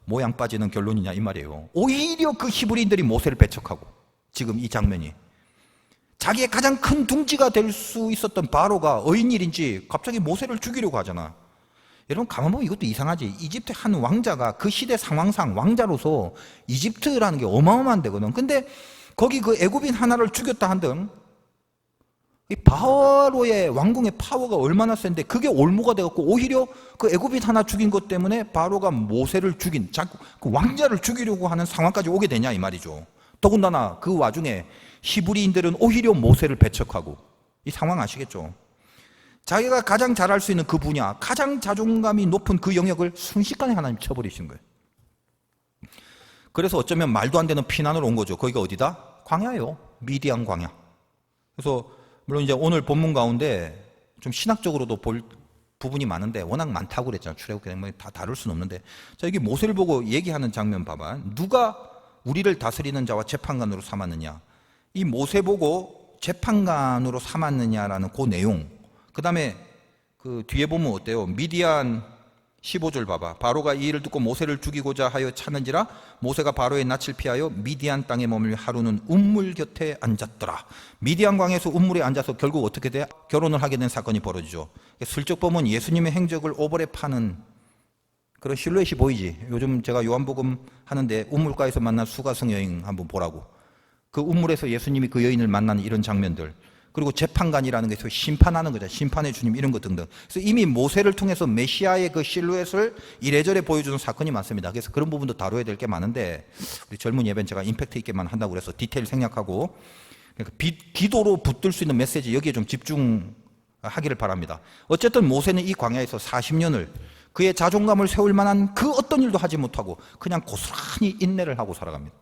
모양 빠지는 결론이냐 이 말이에요. 오히려 그 히브리인들이 모세를 배척하고, 지금 이 장면이. 자기의 가장 큰 둥지가 될 수 있었던 바로가 어인일인지 갑자기 모세를 죽이려고 하잖아. 여러분 가만 보면 이것도 이상하지. 이집트 한 왕자가 그 시대 상황상 왕자로서 이집트라는 게 어마어마한 데거든. 근데 거기 그 애굽인 하나를 죽였다 한들 이 바로의 왕궁의 파워가 얼마나 센데 그게 올무가 돼갖고 오히려 그 애굽인 하나 죽인 것 때문에 바로가 모세를 죽인 그 왕자를 죽이려고 하는 상황까지 오게 되냐 이 말이죠. 더군다나 그 와중에 히브리인들은 오히려 모세를 배척하고, 이 상황 아시겠죠? 자기가 가장 잘할 수 있는 그 분야, 가장 자존감이 높은 그 영역을 순식간에 하나님 쳐버리신 거예요. 그래서 어쩌면 말도 안 되는 피난을 온 거죠. 거기가 어디다? 광야예요. 미디안 광야. 그래서 물론 이제 오늘 본문 가운데 좀 신학적으로도 볼 부분이 많은데 워낙 많다고 그랬잖아요. 출애굽기 다 다룰 수는 없는데, 자 여기 모세를 보고 얘기하는 장면 봐봐. 누가 우리를 다스리는 자와 재판관으로 삼았느냐. 이 모세 보고 재판관으로 삼았느냐라는 그 내용. 그 다음에 그 뒤에 보면 어때요? 미디안 15절 봐봐. 바로가 이 일을 듣고 모세를 죽이고자 하여 찾는지라 모세가 바로의 낯을 피하여 미디안 땅에 머물며 하루는 운물 곁에 앉았더라. 미디안 광에서 운물에 앉아서 결국 어떻게 돼? 결혼을 하게 된 사건이 벌어지죠. 슬쩍 보면 예수님의 행적을 오버랩 하는 그런 실루엣이 보이지. 요즘 제가 요한복음 하는데 운물가에서 만난 수가성 여인 한번 보라고. 그 운물에서 예수님이 그 여인을 만나는 이런 장면들, 그리고 재판관이라는 것에서 심판하는 거죠. 심판의 주님 이런 것 등등. 그래서 이미 모세를 통해서 메시아의 그 실루엣을 이래저래 보여주는 사건이 많습니다. 그래서 그런 부분도 다뤄야 될 게 많은데 우리 젊은 예배는 제가 임팩트 있게만 한다고 그래서 디테일 생략하고, 그러니까 기도로 붙들 수 있는 메시지 여기에 좀 집중하기를 바랍니다. 어쨌든 모세는 이 광야에서 40년을 그의 자존감을 세울 만한 그 어떤 일도 하지 못하고 그냥 고스란히 인내를 하고 살아갑니다.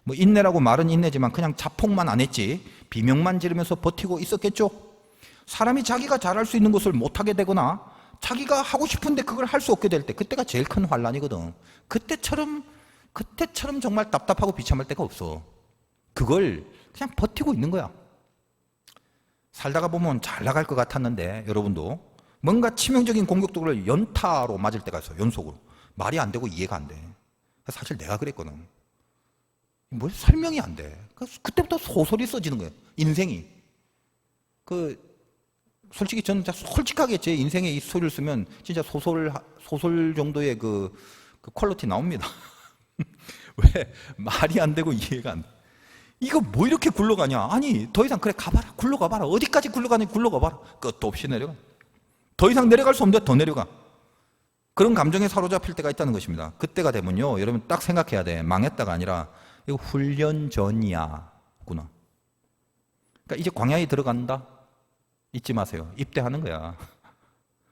뭐 인내라고 말은 인내지만 그냥 자폭만 안 했지 비명만 지르면서 버티고 있었겠죠. 사람이 자기가 잘할 수 있는 것을 못하게 되거나 자기가 하고 싶은데 그걸 할 수 없게 될 때, 그때가 제일 큰 환란이거든. 그때처럼 정말 답답하고 비참할 때가 없어. 그걸 그냥 버티고 있는 거야. 살다가 보면 잘 나갈 것 같았는데 여러분도 뭔가 치명적인 공격들을 연타로 맞을 때가 있어. 연속으로. 말이 안 되고 이해가 안 돼. 사실 내가 그랬거든. 뭐 설명이 안 돼. 그때부터 소설이 써지는 거예요. 인생이. 솔직히 저는 솔직하게 제 인생에 이 소리를 쓰면 진짜 소설 정도의 그 퀄리티 나옵니다. 왜? 말이 안 되고 이해가 안 돼. 이거 뭐 이렇게 굴러가냐? 아니, 더 이상 그래, 가봐라. 굴러가봐라. 어디까지 굴러가니 굴러가봐라. 끝도 없이 내려가. 더 이상 내려갈 수 없는데 더 내려가. 그런 감정에 사로잡힐 때가 있다는 것입니다. 그때가 되면요, 여러분 딱 생각해야 돼. 망했다가 아니라 이거 훈련 전이야 구나. 그러니까 이제 광야에 들어간다? 잊지 마세요. 입대하는 거야.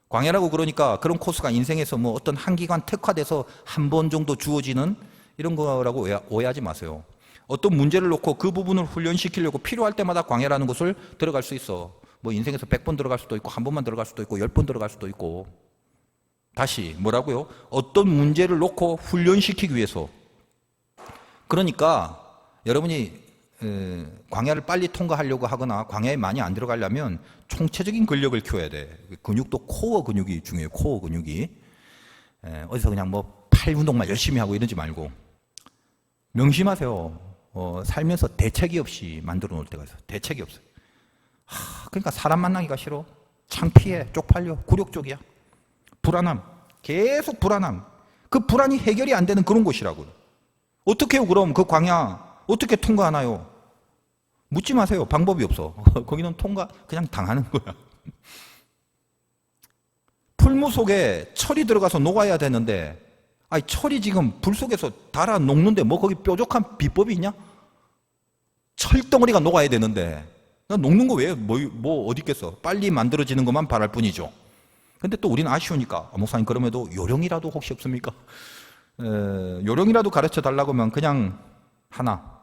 광야라고 그러니까 그런 코스가 인생에서 뭐 어떤 한 기간 특화돼서 한 번 정도 주어지는 이런 거라고 오해하지 마세요. 어떤 문제를 놓고 그 부분을 훈련시키려고 필요할 때마다 광야라는 곳을 들어갈 수 있어. 뭐 인생에서 100번 들어갈 수도 있고 한 번만 들어갈 수도 있고 10번 들어갈 수도 있고. 다시 뭐라고요? 어떤 문제를 놓고 훈련시키기 위해서. 그러니까 여러분이 광야를 빨리 통과하려고 하거나 광야에 많이 안 들어가려면 총체적인 근력을 키워야 돼. 근육도 코어 근육이 중요해요. 코어 근육이. 어디서 그냥 뭐 팔 운동만 열심히 하고 이러지 말고 명심하세요. 살면서 대책이 없이 만들어 놓을 때가 있어요. 대책이 없어요. 그러니까 사람 만나기가 싫어. 창피해. 쪽팔려. 굴욕적이야. 불안함. 계속 불안함. 그 불안이 해결이 안 되는 그런 곳이라고요. 어떻게 해요 그럼 그 광야 어떻게 통과하나요? 묻지 마세요. 방법이 없어. 거기는 통과 그냥 당하는 거야. 풀무 속에 철이 들어가서 녹아야 되는데 아니 철이 지금 불 속에서 달아 녹는데 뭐 거기 뾰족한 비법이 있냐? 철덩어리가 녹아야 되는데 녹는 거 왜 뭐 어디 있겠어. 빨리 만들어지는 것만 바랄 뿐이죠. 근데 또 우리는 아쉬우니까 목사님 그럼에도 요령이라도 혹시 없습니까? 요령이라도 가르쳐 달라고 하면 그냥 하나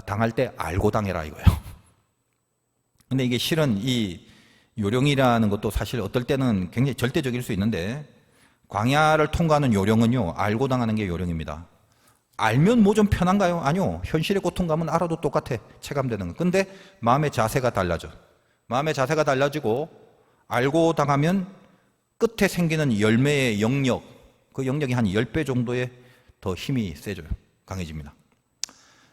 당할 때 알고 당해라 이거예요. 근데 이게 실은 이 요령이라는 것도 사실 어떨 때는 굉장히 절대적일 수 있는데 광야를 통과하는 요령은요 알고 당하는 게 요령입니다. 알면 뭐 좀 편한가요? 아니요. 현실의 고통감은 알아도 똑같아. 체감되는 거. 근데 마음의 자세가 달라져. 마음의 자세가 달라지고 알고 당하면 끝에 생기는 열매의 영역, 그 영역이 한 10배 정도의 더 힘이 세져요. 강해집니다.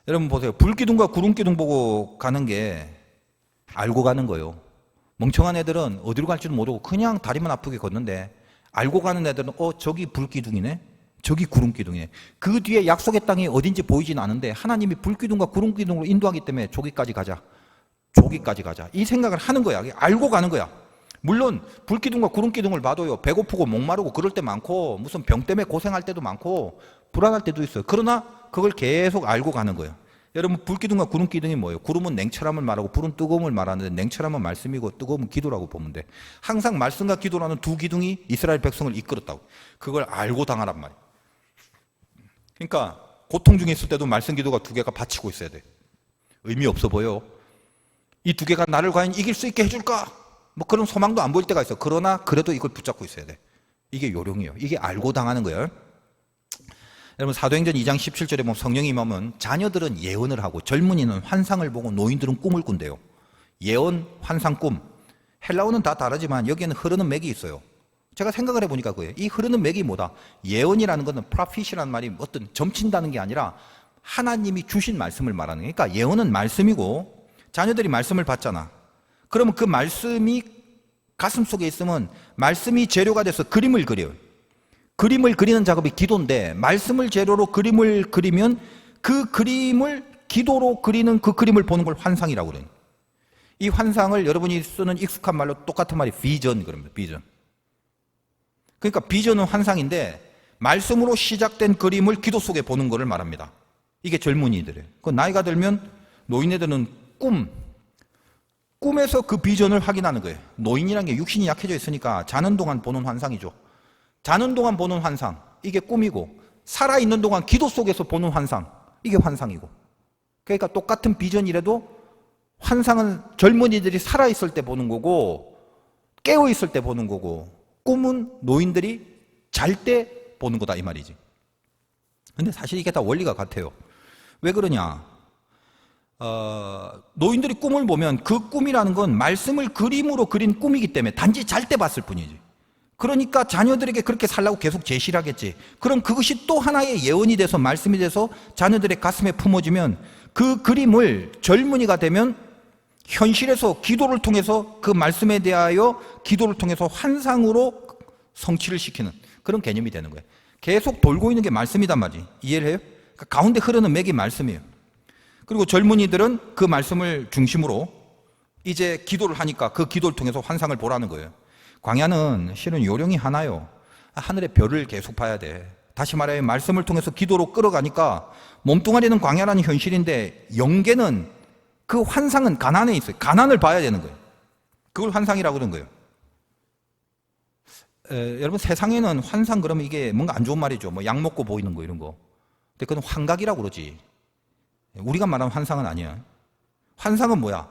여러분 보세요. 불기둥과 구름기둥 보고 가는 게 알고 가는 거예요. 멍청한 애들은 어디로 갈지도 모르고 그냥 다리만 아프게 걷는데 알고 가는 애들은 저기 불기둥이네, 저기 구름기둥이네. 그 뒤에 약속의 땅이 어딘지 보이진 않은데 하나님이 불기둥과 구름기둥으로 인도하기 때문에 저기까지 가자, 저기까지 가자 이 생각을 하는 거야. 알고 가는 거야. 물론 불기둥과 구름기둥을 봐도요 배고프고 목마르고 그럴 때 많고 무슨 병 때문에 고생할 때도 많고 불안할 때도 있어요. 그러나 그걸 계속 알고 가는 거예요. 여러분 불기둥과 구름기둥이 뭐예요? 구름은 냉철함을 말하고 불은 뜨거움을 말하는데 냉철함은 말씀이고 뜨거움은 기도라고 보면 돼. 항상 말씀과 기도라는 두 기둥이 이스라엘 백성을 이끌었다고. 그걸 알고 당하란 말이에요. 그러니까 고통 중에 있을 때도 말씀 기도가 두 개가 받치고 있어야 돼. 의미 없어 보여. 이 두 개가 나를 과연 이길 수 있게 해줄까? 뭐 그런 소망도 안 보일 때가 있어. 그러나 그래도 이걸 붙잡고 있어야 돼. 이게 요령이에요. 이게 알고 당하는 거예요. 여러분 사도행전 2장 17절에 보면 성령이 임하면 자녀들은 예언을 하고 젊은이는 환상을 보고 노인들은 꿈을 꾼대요. 예언, 환상, 꿈. 헬라어는 다 다르지만 여기에는 흐르는 맥이 있어요. 제가 생각을 해보니까 그거예요. 이 흐르는 맥이 뭐다? 예언이라는 것은 프로핏이라는 말이 어떤 점친다는 게 아니라 하나님이 주신 말씀을 말하는 거예요. 그러니까 예언은 말씀이고 자녀들이 말씀을 받잖아. 그러면 그 말씀이 가슴 속에 있으면 말씀이 재료가 돼서 그림을 그려요. 그림을 그리는 작업이 기도인데 말씀을 재료로 그림을 그리면 그 그림을 기도로 그리는 그 그림을 보는 걸 환상이라고 그래요. 이 환상을 여러분이 쓰는 익숙한 말로 똑같은 말이 비전 그럽니다. 비전. 그러니까 비전은 환상인데 말씀으로 시작된 그림을 기도 속에 보는 것을 말합니다. 이게 젊은이들이에요. 그 나이가 들면 노인애들은 꿈에서 그 비전을 확인하는 거예요. 노인이라는 게 육신이 약해져 있으니까 자는 동안 보는 환상이죠. 자는 동안 보는 환상, 이게 꿈이고 살아있는 동안 기도 속에서 보는 환상, 이게 환상이고. 그러니까 똑같은 비전이라도 환상은 젊은이들이 살아있을 때 보는 거고 깨어있을 때 보는 거고 꿈은 노인들이 잘 때 보는 거다 이 말이지. 근데 사실 이게 다 원리가 같아요. 왜 그러냐? 노인들이 꿈을 보면 그 꿈이라는 건 말씀을 그림으로 그린 꿈이기 때문에 단지 잘 때 봤을 뿐이지. 그러니까 자녀들에게 그렇게 살라고 계속 제시를 하겠지. 그럼 그것이 또 하나의 예언이 돼서 말씀이 돼서 자녀들의 가슴에 품어지면 그 그림을 젊은이가 되면 현실에서 기도를 통해서 그 말씀에 대하여 기도를 통해서 환상으로 성취를 시키는 그런 개념이 되는 거예요. 계속 돌고 있는 게 말씀이단 말이지. 이해를 해요? 그러니까 가운데 흐르는 맥이 말씀이에요. 그리고 젊은이들은 그 말씀을 중심으로 이제 기도를 하니까 그 기도를 통해서 환상을 보라는 거예요. 광야는 실은 요령이 하나요. 하늘의 별을 계속 봐야 돼. 다시 말해 말씀을 통해서 기도로 끌어가니까 몸뚱아리는 광야라는 현실인데 영계는 그 환상은 가난에 있어요. 가난을 봐야 되는 거예요. 그걸 환상이라고 그러는 거예요. 여러분 세상에는 환상 그러면 이게 뭔가 안 좋은 말이죠. 뭐 약 먹고 보이는 거 이런 거. 근데 그건 환각이라고 그러지. 우리가 말하는 환상은 아니야. 환상은 뭐야?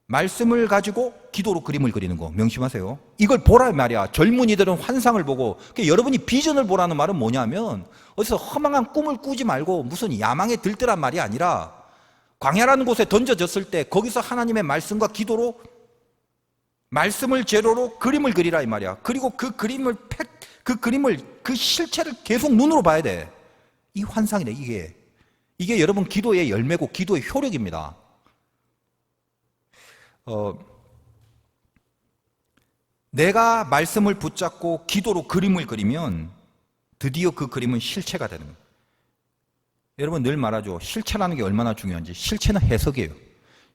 말씀을 가지고 기도로 그림을 그리는 거 명심하세요. 이걸 보라 말이야. 젊은이들은 환상을 보고 그러니까 여러분이 비전을 보라는 말은 뭐냐면 어디서 허망한 꿈을 꾸지 말고 무슨 야망에 들뜨란 말이 아니라 광야라는 곳에 던져졌을 때 거기서 하나님의 말씀과 기도로 말씀을 재료로 그림을 그리라 이 말이야. 그리고 그 그림을 그 실체를 계속 눈으로 봐야 돼. 이 환상이네. 이게 여러분 기도의 열매고 기도의 효력입니다. 내가 말씀을 붙잡고 기도로 그림을 그리면 드디어 그 그림은 실체가 되는 거예요. 여러분 늘 말하죠. 실체라는 게 얼마나 중요한지. 실체는 해석이에요.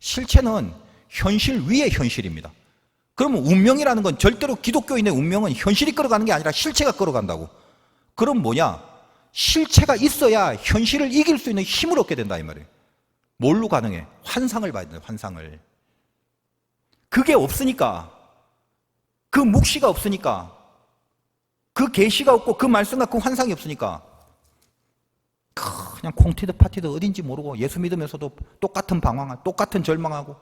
실체는 현실 위의 현실입니다. 그러면 운명이라는 건 절대로 기독교인의 운명은 현실이 끌어가는 게 아니라 실체가 끌어간다고. 그럼 뭐냐? 실체가 있어야 현실을 이길 수 있는 힘을 얻게 된다 이 말이에요. 뭘로 가능해? 환상을 봐야 된다. 환상을. 그게 없으니까, 그 묵시가 없으니까, 그 계시가 없고 그 말씀과 그 환상이 없으니까 그냥 콩티드 파티드 어딘지 모르고 예수 믿으면서도 똑같은 방황하고 똑같은 절망하고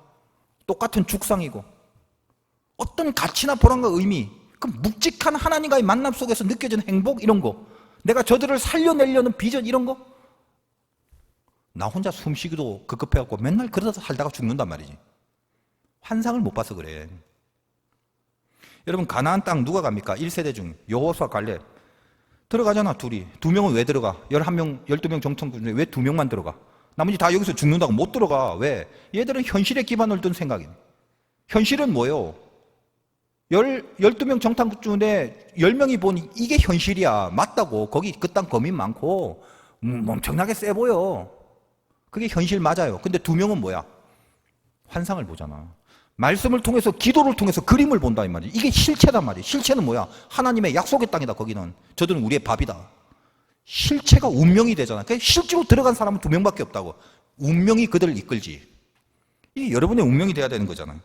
똑같은 죽상이고 어떤 가치나 보람과 의미, 그 묵직한 하나님과의 만남 속에서 느껴지는 행복 이런 거, 내가 저들을 살려내려는 비전 이런 거, 나 혼자 숨쉬기도 급급해갖고 맨날 그러다 살다가 죽는단 말이지. 환상을 못 봐서 그래. 여러분 가나안 땅 누가 갑니까? 1세대 중 여호수아 갈렙 들어가잖아. 둘이. 2명은 왜 들어가? 11명, 12명 정탐꾼 중에 왜 2명만 들어가? 나머지 다 여기서 죽는다고 못 들어가. 왜? 얘들은 현실에 기반을 둔 생각이에요. 현실은 뭐예요? 12명 정탐꾼 중에 10명이 보니 이게 현실이야. 맞다고. 거기 그 땅 거민 많고 엄청나게 세 보여. 그게 현실 맞아요. 근데 2명은 뭐야? 환상을 보잖아. 말씀을 통해서 기도를 통해서 그림을 본다 이 말이야. 이게 실체단 말이야. 실체는 뭐야? 하나님의 약속의 땅이다. 거기는 저들은 우리의 밥이다. 실체가 운명이 되잖아. 그러니까 실제로 들어간 사람은 2명밖에 없다고. 운명이 그들을 이끌지. 이게 여러분의 운명이 돼야 되는 거잖아요.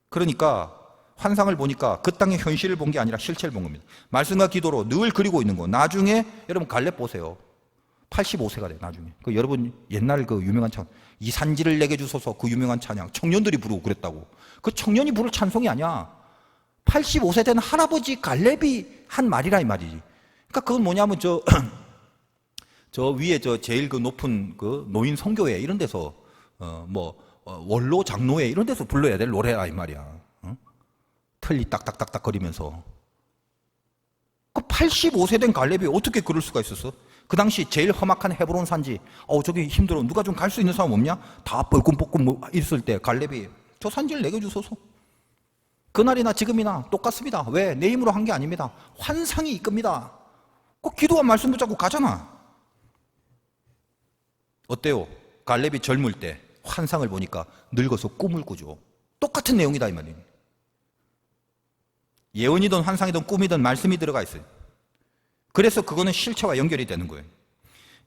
그러니까 환상을 보니까 그 땅의 현실을 본 게 아니라 실체를 본 겁니다. 말씀과 기도로 늘 그리고 있는 거. 나중에 여러분 갈렙 보세요. 85세가 돼 나중에. 그 여러분 옛날 그 유명한 찬양, 이 산지를 내게 주소서, 그 유명한 찬양 청년들이 부르고 그랬다고. 그 청년이 부를 찬송이 아니야. 85세 된 할아버지 갈렙이 한 말이라 이 말이지. 그러니까 그건 뭐냐면 저 위에 저 제일 그 높은 그 노인 선교회 이런 데서 원로 장로회 이런 데서 불러야 될 노래라 이 말이야. 틀리 딱딱딱딱 거리면서. 그 85세 된 갈렙이 어떻게 그럴 수가 있었어? 그 당시 제일 험악한 헤브론 산지, 저기 힘들어. 누가 좀 갈 수 있는 사람 없냐? 다 뻘끔뻘끔 있을 때 갈렙이 저 산지를 내게 주소서. 그날이나 지금이나 똑같습니다. 왜? 내 힘으로 한 게 아닙니다. 환상이 이끕니다. 꼭 기도와 말씀 붙잡고 가잖아. 어때요? 갈렙이 젊을 때 환상을 보니까 늙어서 꿈을 꾸죠. 똑같은 내용이다 이 말이에요. 예언이든 환상이든 꿈이든 말씀이 들어가 있어요. 그래서 그거는 실체와 연결이 되는 거예요.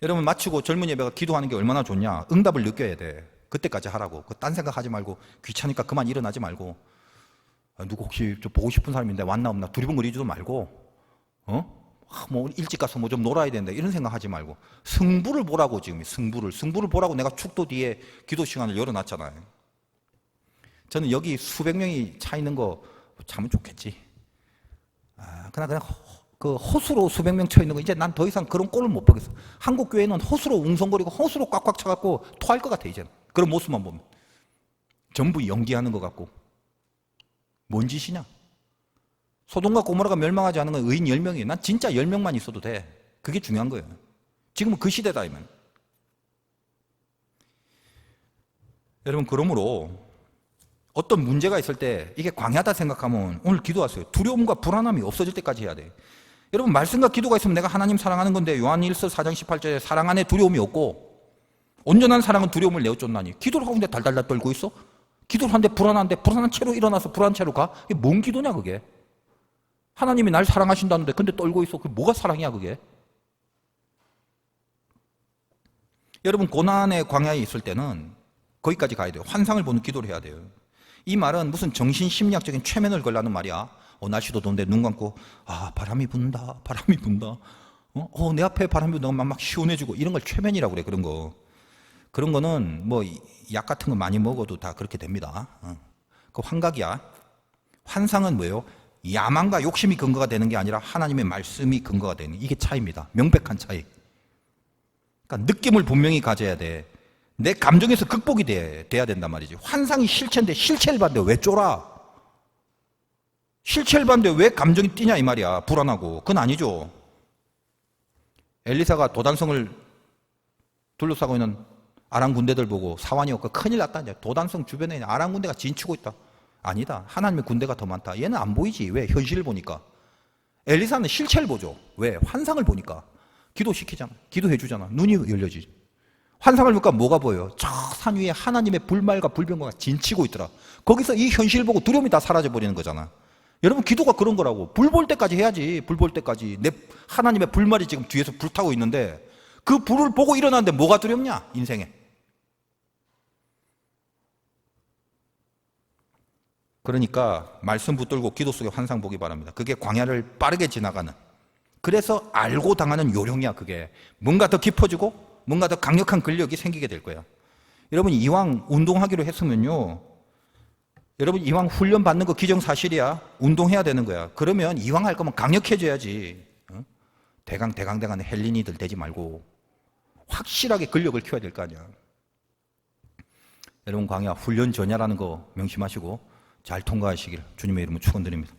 여러분 마치고 젊은 예배가 기도하는 게 얼마나 좋냐? 응답을 느껴야 돼. 그때까지 하라고. 딴 생각하지 말고 귀찮으니까 그만 일어나지 말고 누구 혹시 좀 보고 싶은 사람인데 왔나 없나 두리번거리지도 말고 뭐 일찍 가서 뭐 좀 놀아야 되는데 이런 생각하지 말고 승부를 보라고. 지금 승부를 보라고 내가 축도 뒤에 기도 시간을 열어놨잖아요. 저는 여기 수백 명이 차 있는 거 참으면 좋겠지. 그냥 그 호수로 수백 명 쳐 있는 거 이제 난 더 이상 그런 꼴을 못 보겠어. 한국 교회는 호수로 웅성거리고 호수로 꽉꽉 차갖고 토할 것 같아 이제는. 그런 모습만 보면 전부 연기하는 것 같고 뭔 짓이냐? 소돔과 고모라가 멸망하지 않은 건 의인 10명이에요. 난 진짜 10명만 있어도 돼. 그게 중요한 거예요. 지금은 그 시대다 이면. 여러분 그러므로 어떤 문제가 있을 때 이게 광야다 생각하면 오늘 기도하세요. 두려움과 불안함이 없어질 때까지 해야 돼. 여러분 말씀과 기도가 있으면 내가 하나님 사랑하는 건데 요한일서 4장 18절에 사랑 안에 두려움이 없고 온전한 사랑은 두려움을 내어쫓나니 기도를 하는데 달달달 떨고 있어? 기도를 하는데 불안한데 불안한 채로 일어나서 불안한 채로 가? 이게 뭔 기도냐 그게? 하나님이 날 사랑하신다는데 근데 떨고 있어. 그게 뭐가 사랑이야 그게? 여러분 고난의 광야에 있을 때는 거기까지 가야 돼요. 환상을 보는 기도를 해야 돼요. 이 말은 무슨 정신심리학적인 최면을 걸라는 말이야. 날씨도 더운데 눈 감고 바람이 분다 바람이 분다 내 앞에 바람이 분다 막 시원해지고 이런 걸 최면이라고 그래. 그런 거는 뭐 약 같은 거 많이 먹어도 다 그렇게 됩니다. 그 환각이야. 환상은 뭐예요? 야망과 욕심이 근거가 되는 게 아니라 하나님의 말씀이 근거가 되는 이게 차이입니다. 명백한 차이. 그러니까 느낌을 분명히 가져야 돼. 내 감정에서 극복이 돼야 된단 말이지. 환상이 실체인데 실체를 봤는데 왜 쫄아? 실체를 봤는데 왜 감정이 뛰냐 이 말이야. 불안하고. 그건 아니죠. 엘리사가 도단성을 둘러싸고 있는 아람 군대들 보고 사환이 없고 큰일 났다. 이제 도단성 주변에 아람 군대가 진치고 있다. 아니다. 하나님의 군대가 더 많다. 얘는 안 보이지. 왜? 현실을 보니까. 엘리사는 실체를 보죠. 왜? 환상을 보니까. 기도시키잖아. 기도해 주잖아. 눈이 열려지지. 환상을 보니까 뭐가 보여요? 저 산 위에 하나님의 불말과 불병거가 진치고 있더라. 거기서 이 현실을 보고 두려움이 다 사라져 버리는 거잖아. 여러분 기도가 그런 거라고. 불 볼 때까지 해야지. 불 볼 때까지. 내 하나님의 불말이 지금 뒤에서 불타고 있는데 그 불을 보고 일어나는데 뭐가 두렵냐? 인생에. 그러니까 말씀 붙들고 기도 속에 환상 보기 바랍니다. 그게 광야를 빠르게 지나가는. 그래서 알고 당하는 요령이야 그게. 뭔가 더 깊어지고 뭔가 더 강력한 근력이 생기게 될 거야. 여러분 이왕 운동하기로 했으면요. 여러분 이왕 훈련 받는 거 기정사실이야. 운동해야 되는 거야. 그러면 이왕 할 거면 강력해져야지. 대강 헬린이들 되지 말고 확실하게 근력을 키워야 될 거 아니야. 여러분 광야 훈련 전야라는 거 명심하시고 잘 통과하시길 주님의 이름으로 축원드립니다.